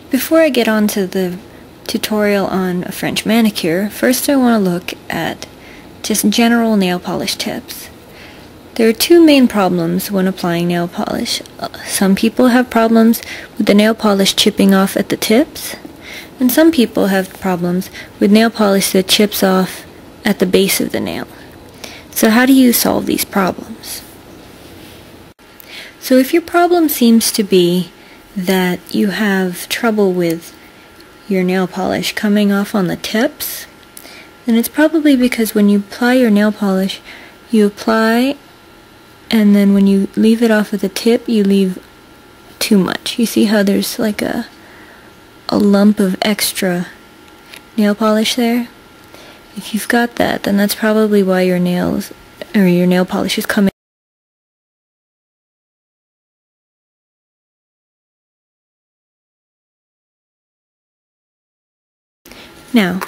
Before I get on to the tutorial on a French manicure, first I want to look at just general nail polish tips. There are two main problems when applying nail polish. Some people have problems with the nail polish chipping off at the tips, and some people have problems with nail polish that chips off at the base of the nail. So how do you solve these problems? So if your problem seems to be that you have trouble with your nail polish coming off on the tips, then it's probably because when you apply your nail polish, you apply and then when you leave it off at the tip, you leave too much. You see how there's like a lump of extra nail polish there? If you've got that, then that's probably why your nails or your nail polish is coming. Now,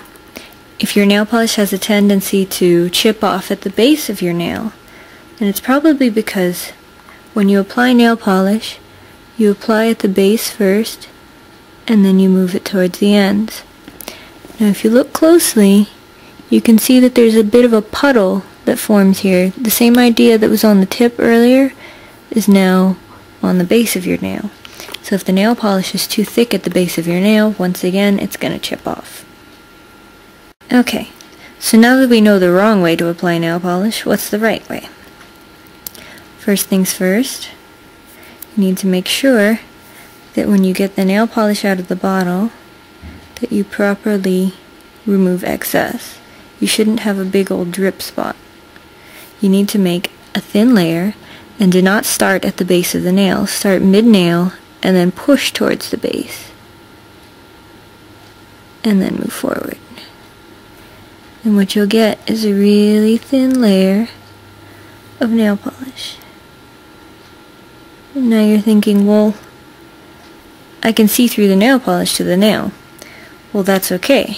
if your nail polish has a tendency to chip off at the base of your nail, then it's probably because when you apply nail polish, you apply at the base first, and then you move it towards the ends. Now if you look closely, you can see that there's a bit of a puddle that forms here. The same idea that was on the tip earlier is now on the base of your nail. So if the nail polish is too thick at the base of your nail, once again, it's going to chip off. Okay, so now that we know the wrong way to apply nail polish, what's the right way? First things first, you need to make sure that when you get the nail polish out of the bottle, that you properly remove excess. You shouldn't have a big old drip spot. You need to make a thin layer and do not start at the base of the nail. Start mid-nail and then push towards the base. And then move forward. And what you'll get is a really thin layer of nail polish. And now you're thinking, well, I can see through the nail polish to the nail. Well, that's okay.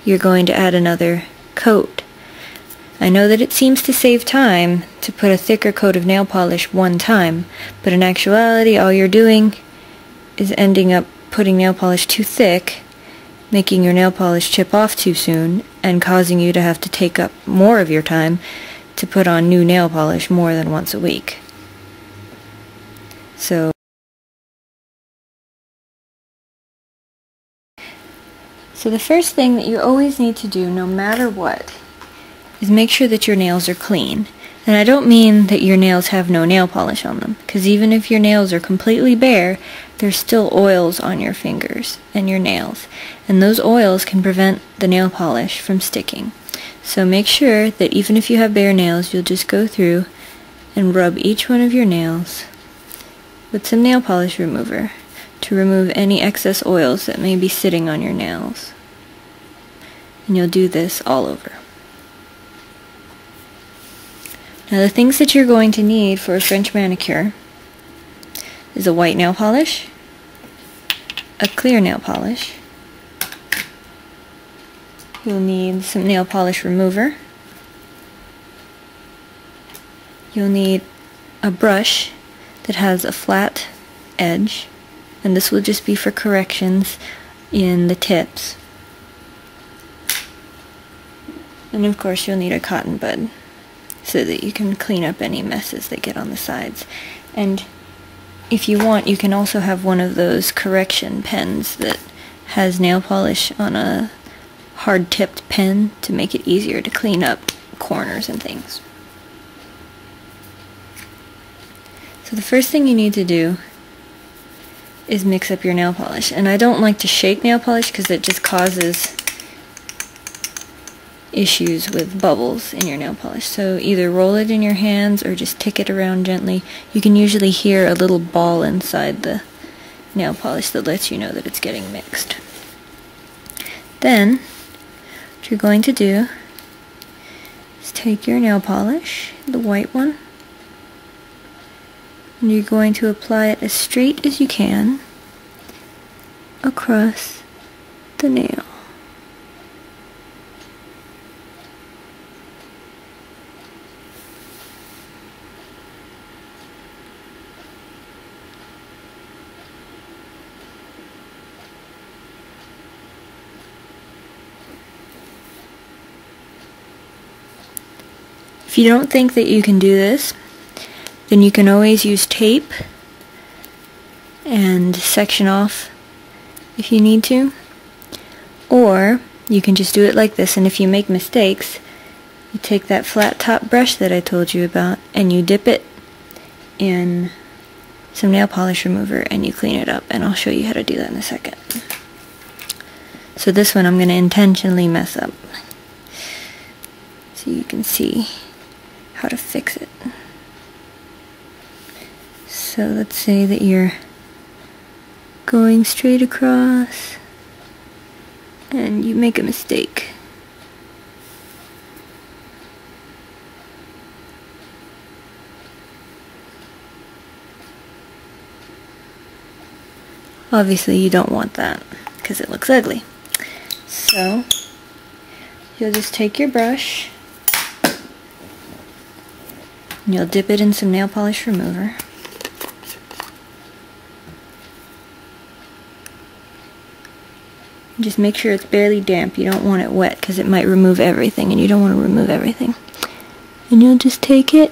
You're going to add another coat. I know that it seems to save time to put a thicker coat of nail polish one time, but in actuality all you're doing is ending up putting nail polish too thick, making your nail polish chip off too soon, and causing you to have to take up more of your time to put on new nail polish more than once a week. So the first thing that you always need to do, no matter what, is make sure that your nails are clean. And I don't mean that your nails have no nail polish on them, because even if your nails are completely bare, there's still oils on your fingers and your nails, and those oils can prevent the nail polish from sticking. So make sure that even if you have bare nails, you'll just go through and rub each one of your nails with some nail polish remover to remove any excess oils that may be sitting on your nails. And you'll do this all over. Now the things that you're going to need for a French manicure is a white nail polish, a clear nail polish, you'll need some nail polish remover, you'll need a brush that has a flat edge, and this will just be for corrections in the tips. And of course you'll need a cotton bud so that you can clean up any messes that get on the sides. And if you want, you can also have one of those correction pens that has nail polish on a hard-tipped pen to make it easier to clean up corners and things. So the first thing you need to do is mix up your nail polish. And I don't like to shake nail polish because it just causes issues with bubbles in your nail polish. So either roll it in your hands or just tick it around gently. You can usually hear a little ball inside the nail polish that lets you know that it's getting mixed. Then what you're going to do is take your nail polish, the white one, and you're going to apply it as straight as you can across the nail. If you don't think that you can do this, then you can always use tape and section off if you need to. Or you can just do it like this, and if you make mistakes, you take that flat top brush that I told you about and you dip it in some nail polish remover and you clean it up, and I'll show you how to do that in a second. So this one I'm going to intentionally mess up so you can see how to fix it. So let's say that you're going straight across and you make a mistake. Obviously you don't want that because it looks ugly. So you'll just take your brush and you'll dip it in some nail polish remover. Just make sure it's barely damp. You don't want it wet because it might remove everything, and you don't want to remove everything. And you'll just take it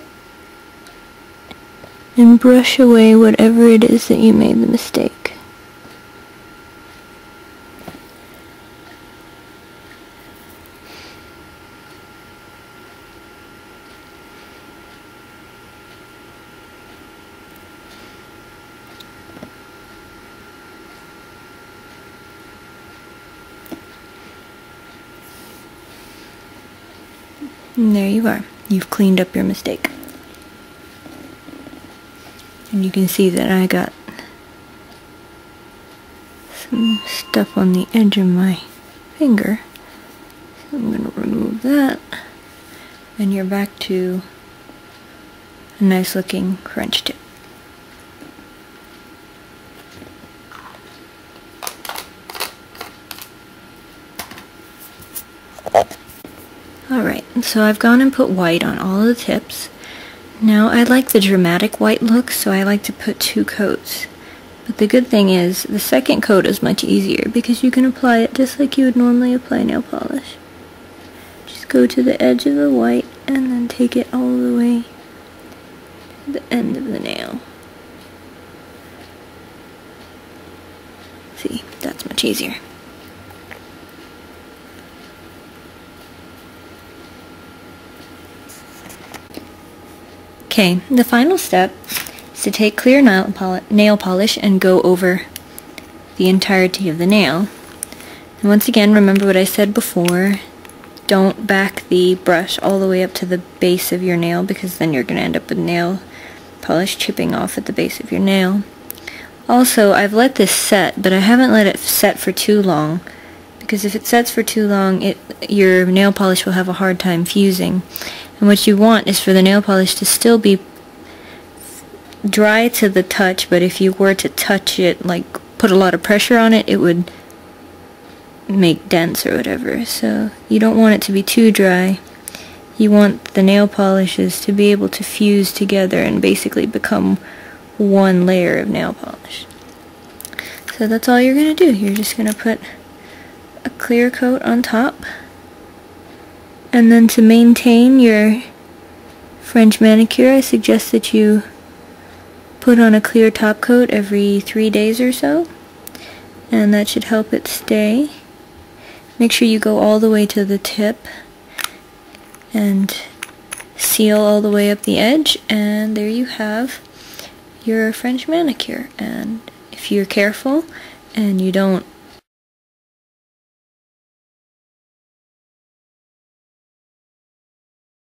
and brush away whatever it is that you made the mistake. And there you are. You've cleaned up your mistake. And you can see that I got some stuff on the edge of my finger. So I'm going to remove that. And you're back to a nice looking French tip. Alright, so I've gone and put white on all of the tips. Now I like the dramatic white look, so I like to put 2 coats. But the good thing is, the second coat is much easier because you can apply it just like you would normally apply nail polish. Just go to the edge of the white and then take it all the way to the end of the nail. See, that's much easier. Okay, the final step is to take clear nail polish and go over the entirety of the nail. And once again, remember what I said before. Don't back the brush all the way up to the base of your nail, because then you're going to end up with nail polish chipping off at the base of your nail. Also, I've let this set, but I haven't let it set for too long, because if it sets for too long, your nail polish will have a hard time fusing. And what you want is for the nail polish to still be dry to the touch, but if you were to touch it, like put a lot of pressure on it, it would make dents or whatever. So you don't want it to be too dry. You want the nail polishes to be able to fuse together and basically become one layer of nail polish. So that's all you're going to do. You're just going to put a clear coat on top. And then to maintain your French manicure, I suggest that you put on a clear top coat every 3 days or so. And that should help it stay. Make sure you go all the way to the tip and seal all the way up the edge. And there you have your French manicure. And if you're careful and you don't